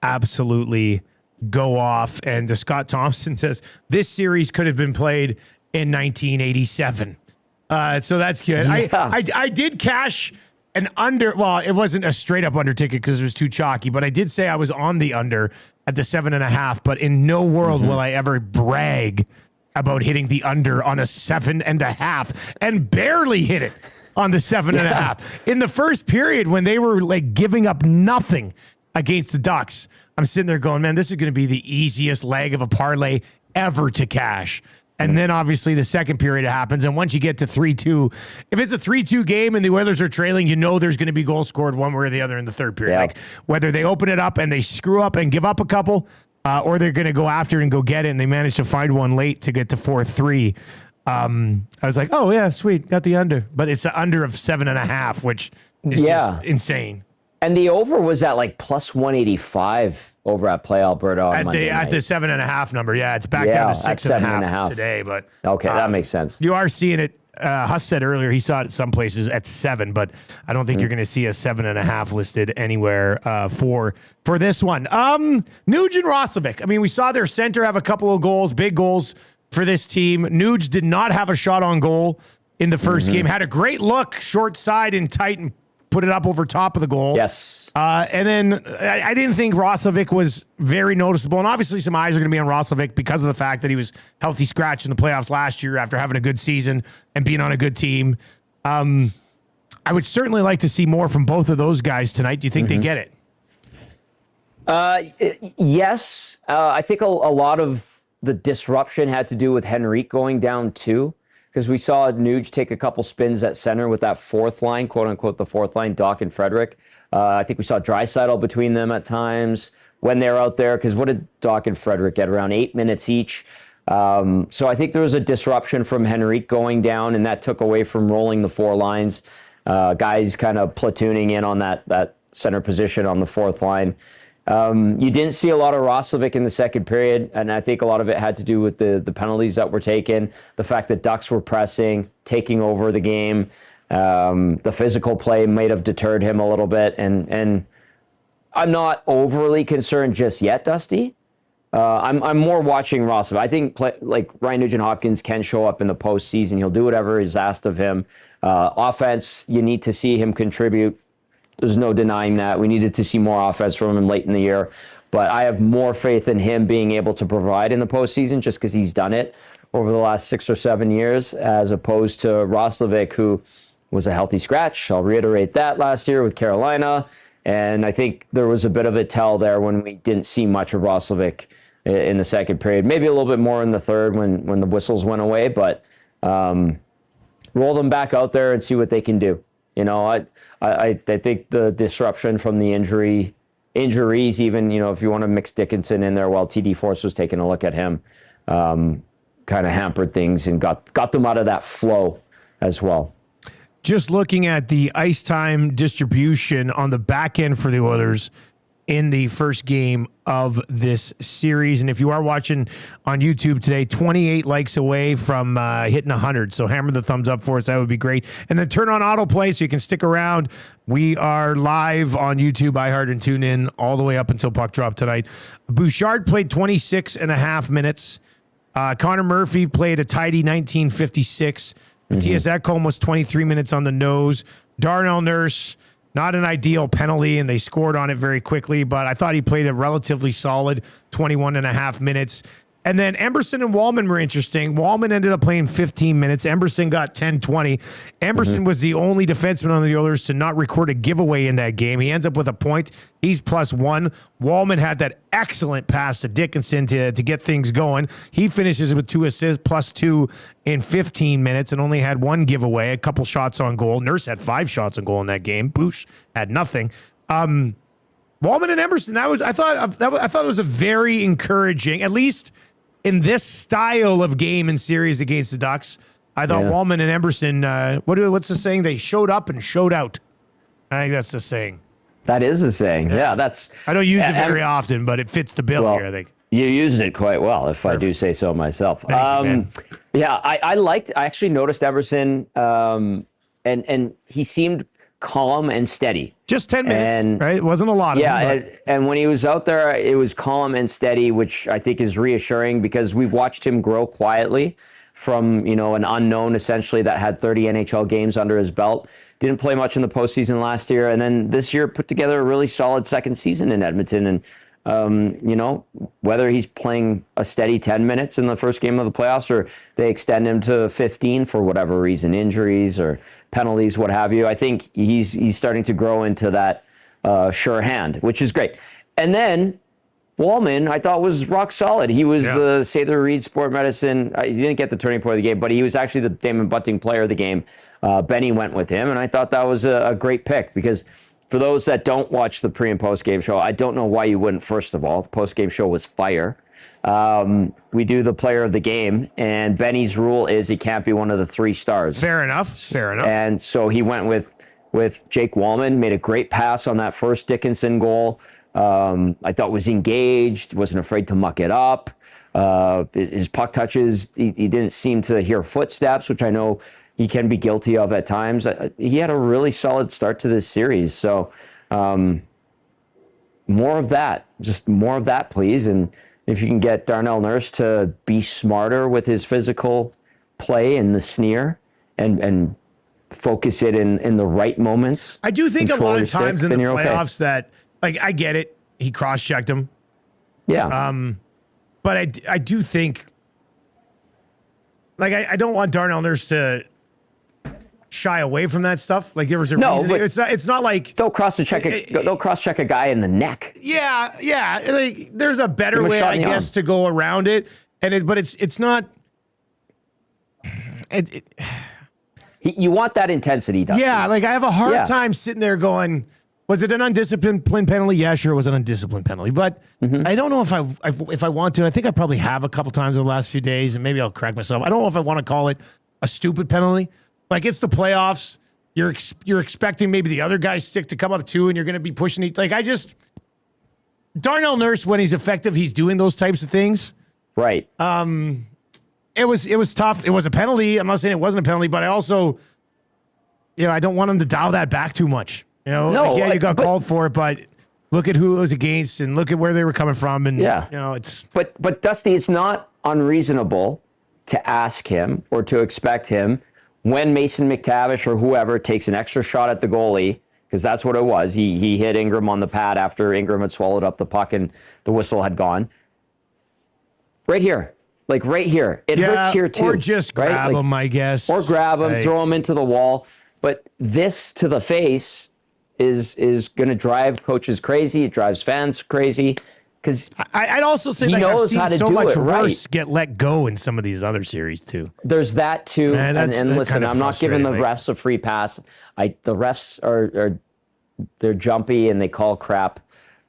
S1: absolutely go off. And Scott Thompson says, this series could have been played in 1987. So that's good. Yeah. I did cash an under. Well, it wasn't a straight-up under ticket because it was too chalky, but I did say I was on the under at the 7.5, but in no world will I ever brag about hitting the under on a 7.5 and barely hit it on the 7.5. In the first period when they were like giving up nothing against the Ducks, I'm sitting there going, man, this is going to be the easiest leg of a parlay ever to cash. And then obviously the second period happens. And once you get to 3-2, if it's a 3-2 game and the Oilers are trailing, you know there's going to be goals scored one way or the other in the third period.
S3: Yeah.
S1: Like whether they open it up and they screw up and give up a couple, or they're going to go after and go get it. And they manage to find one late to get to 4-3. I was like, oh yeah, sweet. Got the under, but it's the under of 7.5, which is just insane.
S3: And the over was at like plus 185 over at Play Alberta on Monday night.
S1: At the 7.5 number. Yeah, it's back down to 6.5 today. But
S3: okay, that makes sense.
S1: You are seeing it. Huss said earlier he saw it at some places at 7, but I don't think you're going to see a 7.5 listed anywhere for this one. Nuge and Roslovic. I mean, we saw their center have a couple of goals, big goals for this team. Nuge did not have a shot on goal in the first game. Had a great look, short side and tight, and put it up over top of the goal.
S3: Yes.
S1: And then I didn't think Roslovic was very noticeable. And obviously some eyes are going to be on Roslovic because of the fact that he was healthy scratch in the playoffs last year after having a good season and being on a good team. I would certainly like to see more from both of those guys tonight. Do you think they get
S3: it? Yes. I think a lot of the disruption had to do with Henrique going down too. Because we saw Nuge take a couple spins at center with that fourth line, quote unquote, the fourth line, Doc and Frederick. I think we saw Draisaitl between them at times when they were out there. Because what did Doc and Frederick get? Around 8 minutes each. So I think there was a disruption from Henrique going down, and that took away from rolling the 4 lines. Guys kind of platooning in on that center position on the fourth line. You didn't see a lot of Roslovic in the second period, and I think a lot of it had to do with the penalties that were taken, the fact that Ducks were pressing, taking over the game. The physical play might have deterred him a little bit, and I'm not overly concerned just yet, Dusty, I'm more watching Roslovic. I think like Ryan Nugent-Hopkins can show up in the postseason. He'll do whatever is asked of him. Offense, you need to see him contribute. There's no denying that. We needed to see more offense from him late in the year. But I have more faith in him being able to provide in the postseason just because he's done it over the last 6 or 7 years, as opposed to Roslovic, who was a healthy scratch. I'll reiterate that last year with Carolina. And I think there was a bit of a tell there when we didn't see much of Roslovic in the second period. Maybe a little bit more in the third when the whistles went away. But roll them back out there and see what they can do. You know, I think the disruption from the injuries, even, you know, if you want to mix Dickinson in there while TD Force was taking a look at him, kind of hampered things and got them out of that flow as well.
S1: Just looking at the ice time distribution on the back end for the Oilers in the first game of this series. And if you are watching on YouTube today, 28 likes away from hitting 100. So hammer the thumbs up for us. That would be great. And then turn on autoplay so you can stick around. We are live on YouTube, iHeart, and tune in all the way up until puck drop tonight. Bouchard played 26 and a half minutes. Connor Murphy played a tidy 19:56. Matthias Ekholm was 23 minutes on the nose. Darnell Nurse, not an ideal penalty, and they scored on it very quickly, but I thought he played a relatively solid 21 and a half minutes. And then Emberson and Wallman were interesting. Wallman ended up playing 15 minutes. Emberson got 10-20. Emberson was the only defenseman on the Oilers to not record a giveaway in that game. He ends up with a point. He's +1. Wallman had that excellent pass to Dickinson to get things going. He finishes with 2 assists, +2 in 15 minutes, and only had 1 giveaway, a couple shots on goal. Nurse had 5 shots on goal in that game. Boosh had nothing. Wallman and Emberson, I thought it was a very encouraging, at least in this style of game and series against the Ducks. I thought Wallman and Emberson, what's the saying? They showed up and showed out. I think that's the saying.
S3: That is the saying. Yeah, that's.
S1: I don't use it very often, but it fits the bill here, I think.
S3: You used it quite well, if Perfect. I do say so myself. I actually noticed Everson, and he seemed calm and steady.
S1: Just 10 minutes, right? It wasn't a lot of them.
S3: Yeah, and when he was out there, it was calm and steady, which I think is reassuring because we've watched him grow quietly from, you know, an unknown essentially that had 30 NHL games under his belt. Didn't play much in the postseason last year, and then this year put together a really solid second season in Edmonton. And you know, whether he's playing a steady 10 minutes in the first game of the playoffs or they extend him to 15 for whatever reason, injuries or penalties, what have you, I think he's starting to grow into that sure hand, which is great. And then Wallman, I thought, was rock solid. He was the Sather Reed Sport Medicine. He didn't get the turning point of the game, but he was actually the Damon Bunting player of the game. Benny went with him, and I thought that was a great pick because for those that don't watch the pre- and post-game show, I don't know why you wouldn't, first of all. The post-game show was fire. We do the player of the game, and Benny's rule is he can't be one of the 3 stars.
S1: Fair enough.
S3: And so he went with Jake Wallman, made a great pass on that first Dickinson goal. I thought was engaged, wasn't afraid to muck it up. His puck touches, he didn't seem to hear footsteps, which I know he can be guilty of at times. He had a really solid start to this series. So more of that, just more of that, please. And if you can get Darnell Nurse to be smarter with his physical play and the sneer and focus it in the right moments.
S1: I do think a lot of times in the playoffs that, like, I get it. He cross-checked him.
S3: Yeah.
S1: But I do think, like, I don't want Darnell Nurse to shy away from that stuff. Like, there was a reason. It's not like
S3: don't cross-check a guy in the neck.
S1: Yeah. Like, there's a better way, I guess, to go around it. But it's not.
S3: You want that intensity, Dustin.
S1: Yeah, like I have a hard time sitting there going, was it an undisciplined penalty? Yeah, sure, it was an undisciplined penalty. But I don't know if I want to. I think I probably have a couple times in the last few days, and maybe I'll correct myself. I don't know if I want to call it a stupid penalty. Like, it's the playoffs. You're expecting maybe the other guy's stick to come up too, and you're going to be pushing it. Like, Darnell Nurse, when he's effective, he's doing those types of things.
S3: Right.
S1: It was tough. It was a penalty. I'm not saying it wasn't a penalty, but I also, I don't want him to dial that back too much. You got called for it, but look at who it was against and look at where they were coming from. And, it's.
S3: But Dusty, it's not unreasonable to ask him or to expect him when Mason McTavish or whoever takes an extra shot at the goalie, because that's what it was. He hit Ingram on the pad after Ingram had swallowed up the puck and the whistle had gone. Right here. Like right here. It hurts here too.
S1: Or just grab him, I guess.
S3: Or grab him, throw him into the wall. But this to the face is going to drive coaches crazy. It drives fans crazy. Because
S1: I'd also say I've seen so much worse get let go in some of these other series too.
S3: There's that too. And listen, I'm not giving the refs a free pass. The refs they're jumpy and they call crap.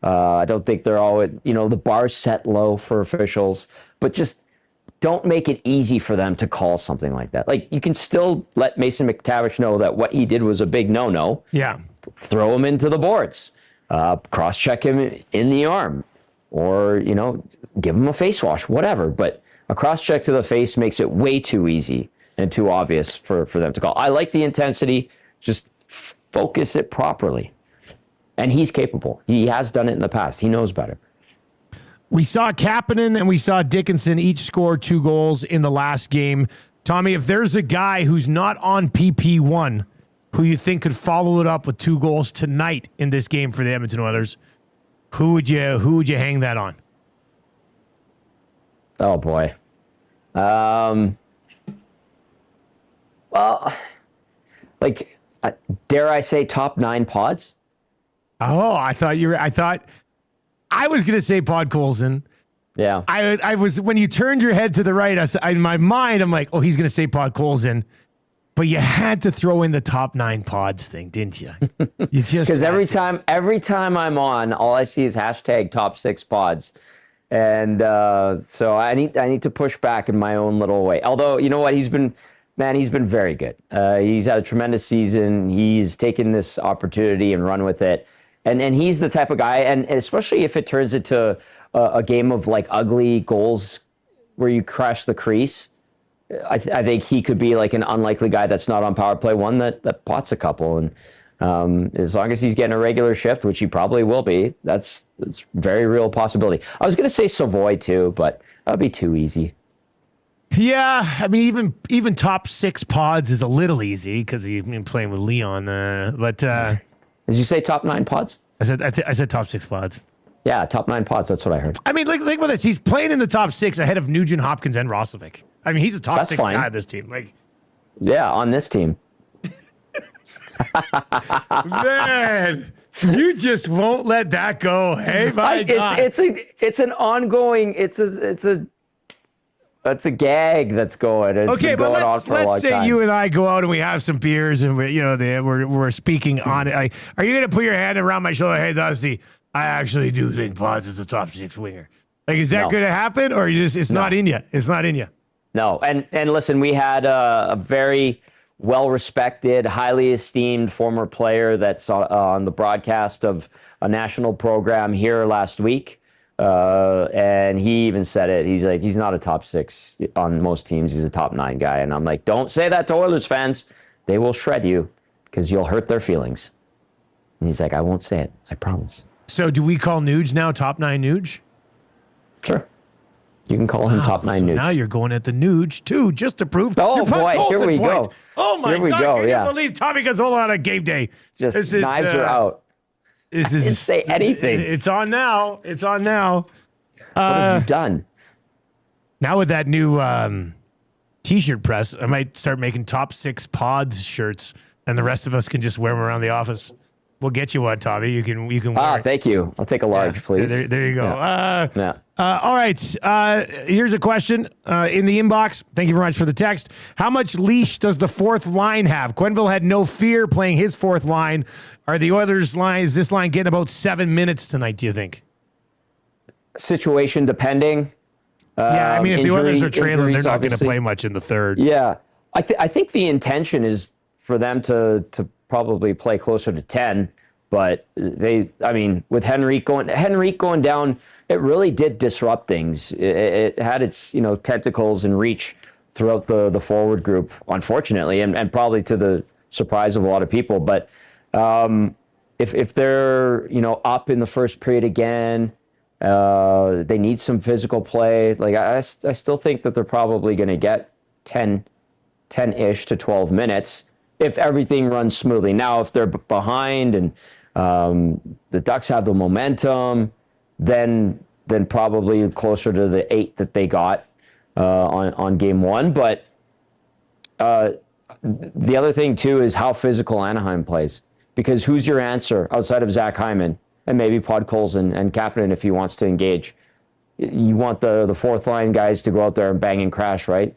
S3: I don't think they're all, the bar's set low for officials, but just don't make it easy for them to call something like that. Like, you can still let Mason McTavish know that what he did was a big no-no.
S1: Yeah.
S3: Throw him into the boards, cross-check him in the arm, or, give him a face wash, whatever. But a cross-check to the face makes it way too easy and too obvious for them to call. I like the intensity, just focus it properly. And he's capable. He has done it in the past. He knows better.
S1: We saw Kapanen and we saw Dickinson each score 2 goals in the last game. Tommy, if there's a guy who's not on PP1 who you think could follow it up with 2 goals tonight in this game for the Edmonton Oilers, who would you hang that on?
S3: Oh boy. Well, dare I say top 9 pods?
S1: Oh, I thought I was going to say Podkolzin.
S3: Yeah.
S1: I was, when you turned your head to the right, in my mind, I'm like, oh, he's going to say Podkolzin. But you had to throw in the top 9 pods thing, didn't you? You just,
S3: because every time I'm on, all I see is hashtag top 6 pods. And so I need to push back in my own little way. Although, you know what? He's been very good. He's had a tremendous season. He's taken this opportunity and run with it. And he's the type of guy, and especially if it turns into a game of like ugly goals where you crash the crease, I think he could be like an unlikely guy that's not on power play one that pots a couple. And as long as he's getting a regular shift, which he probably will be, that's very real possibility. I was going to say Savoy too, but that would be too easy.
S1: Yeah, I mean, even top 6 pods is a little easy because he's been playing with Leon.
S3: Did you say top 9 pods?
S1: I said top 6 pods.
S3: Yeah, top 9 pods. That's what I heard.
S1: I mean, think about this. He's playing in the top 6 ahead of Nugent, Hopkins, and Roslovic. I mean, he's a top 6 guy on this team.
S3: Yeah, on this team.
S1: Man, you just won't let that go. Hey, my God.
S3: It's an ongoing. That's a gag that's going.
S1: Okay, but let's say you and I go out and we have some beers and we're speaking on it. Are you going to put your hand around my shoulder? Hey, Dusty, I actually do think Pods is a top 6 winger. Is that going to happen, or it's not in you? It's not in you.
S3: No, and listen, we had a very well-respected, highly esteemed former player that's on the broadcast of a national program here last week. And he even said it. He's like, he's not a top 6 on most teams. He's a top 9 guy. And I'm like, don't say that to Oilers fans. They will shred you because you'll hurt their feelings. And he's like, I won't say it. I promise.
S1: So do we call Nuge now top 9 Nuge?
S3: Sure. You can call him top 9 Nuge.
S1: Now you're going at the Nuge too, just to prove.
S3: Oh boy, here we go.
S1: Oh my God, can you believe Tommy Gazzola on a game day?
S3: Just knives are out. I didn't say anything.
S1: It's on now. It's on now.
S3: What have you done?
S1: Now with that new T-shirt press, I might start making top 6 pods shirts, and the rest of us can just wear them around the office. We'll get you one, Tommy. You can wear it.
S3: Thank you. I'll take a large, please.
S1: There you go.
S3: Yeah.
S1: All right. Here's a question in the inbox. Thank you very much for the text. How much leash does the 4th line have? Quenneville had no fear playing his 4th line. Are the Oilers' line, is this line getting about 7 minutes tonight, do you think?
S3: Situation depending.
S1: Yeah, I mean, if the Oilers are trailing, they're not going to play much in the 3rd.
S3: Yeah. I think the intention is for them to probably play closer to 10, but with Henrique going down, it really did disrupt things. It had its, tentacles and reach throughout the forward group, unfortunately, and probably to the surprise of a lot of people. But if they're, up in the first period again, they need some physical play. Like I still think that they're probably going to get 10-ish to 12 minutes if everything runs smoothly. Now, if they're behind and the Ducks have the momentum, then probably closer to the 8 that they got on game 1. But the other thing, too, is how physical Anaheim plays. Because who's your answer outside of Zach Hyman and maybe Podkolzin and Kapanen if he wants to engage? You want the fourth line guys to go out there and bang and crash, right?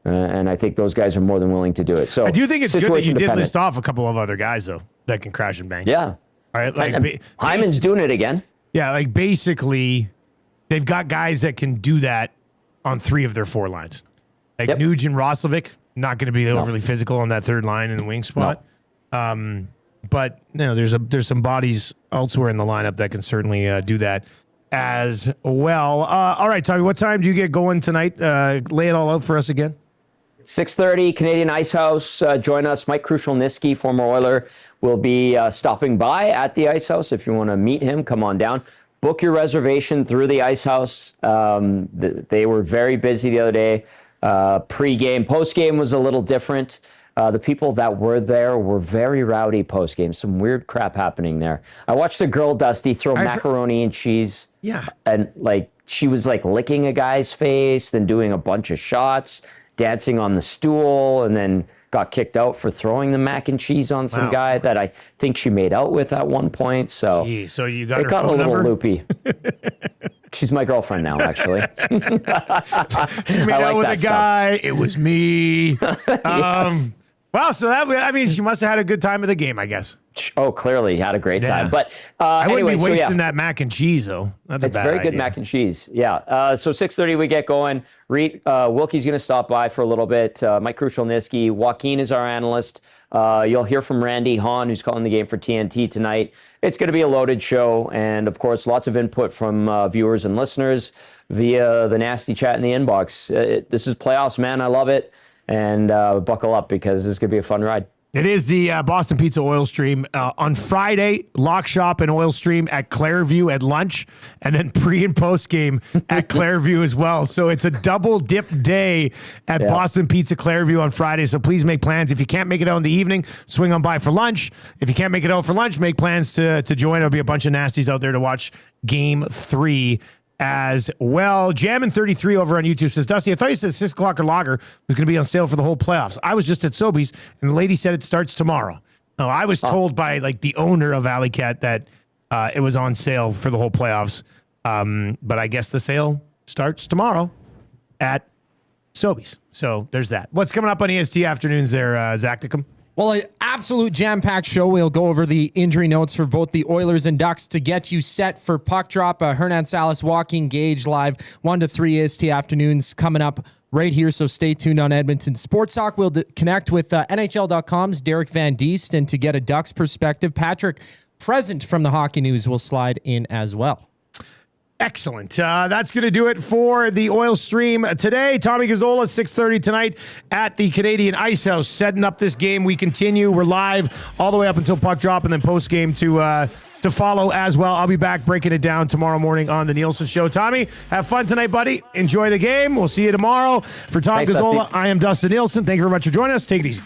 S3: And I think those guys are more than willing to do it. So
S1: I do think it's good that you did list off a couple of other guys, though, that can crash and bang.
S3: Yeah.
S1: Right? Like
S3: Hyman's doing it again.
S1: Yeah, like basically they've got guys that can do that on 3 of their 4 lines. Like Nuge and Roslovic, not going to be overly physical on that third line in the wing spot. No. But there's some bodies elsewhere in the lineup that can certainly do that as well. All right, Tommy, what time do you get going tonight? Lay it all out for us again.
S3: 6:30, Canadian Ice House. Join us. Mike Krushelnyski, former Oiler, will be stopping by at the Ice House. If you want to meet him, come on down. Book your reservation through the Ice House. They were very busy the other day. Pre-game, post-game was a little different. The people that were there were very rowdy post-game. Some weird crap happening there. I watched the girl, Dusty, throw macaroni and cheese.
S1: Yeah.
S3: And she was licking a guy's face, then doing a bunch of shots, dancing on the stool, and then got kicked out for throwing the mac and cheese on some guy that I think she made out with at one point. So,
S1: so you got
S3: it
S1: her
S3: got
S1: phone
S3: a little
S1: number?
S3: Loopy. She's my girlfriend now, actually.
S1: She made out with a guy. It was me.
S3: Yes.
S1: Well, so she must have had a good time of the game, I guess.
S3: Oh, clearly had a great time. But
S1: I wouldn't
S3: anyway,
S1: be wasting that mac and cheese, though. That's
S3: it's very good mac and cheese. Yeah. So 6:30 we get going. Wilkie's going to stop by for a little bit. Mike Krushelnyski. Joaquin is our analyst. You'll hear from Randy Hahn, who's calling the game for TNT tonight. It's going to be a loaded show. And, of course, lots of input from viewers and listeners via the nasty chat in the inbox. This is playoffs, man. I love it. And buckle up because this is going to be a fun ride.
S1: It is the Boston Pizza Oil Stream on Friday, Lock Shop and Oil Stream at Clairview at lunch, and then pre and post game at Clairview as well. So it's a double dip day at Boston Pizza Clairview on Friday. So please make plans. If you can't make it out in the evening, swing on by for lunch. If you can't make it out for lunch, make plans to join. There'll be a bunch of nasties out there to watch Game 3 as well. Jammin33 over on YouTube says, Dusty, I thought you said 6 o'clock or lager was going to be on sale for the whole playoffs. I was just at Sobeys, and the lady said it starts tomorrow. No, I was told by the owner of Alley Cat that it was on sale for the whole playoffs. But I guess the sale starts tomorrow at Sobeys. So there's that. What's coming up on EST afternoons there, Zacticum?
S4: Well, an absolute jam-packed show. We'll go over the injury notes for both the Oilers and Ducks to get you set for puck drop. Hernan Salas, Walking Gage live 1 to 3 EST afternoons coming up right here, so stay tuned on Edmonton Sports Talk. We'll connect with NHL.com's Derek Van Diest, and to get a Ducks perspective, Patrick Present from the Hockey News will slide in as well.
S1: Excellent. That's going to do it for the Oil Stream today. Tommy Gazzola, 6:30 tonight at the Canadian Ice House, setting up this game. We continue. We're live all the way up until puck drop, and then post game to follow as well. I'll be back breaking it down tomorrow morning on the Nielson Show. Tommy, have fun tonight, buddy. Enjoy the game. We'll see you tomorrow. For Tom Gazzola, Dusty. I am Dustin Nielson. Thank you very much for joining us. Take it easy.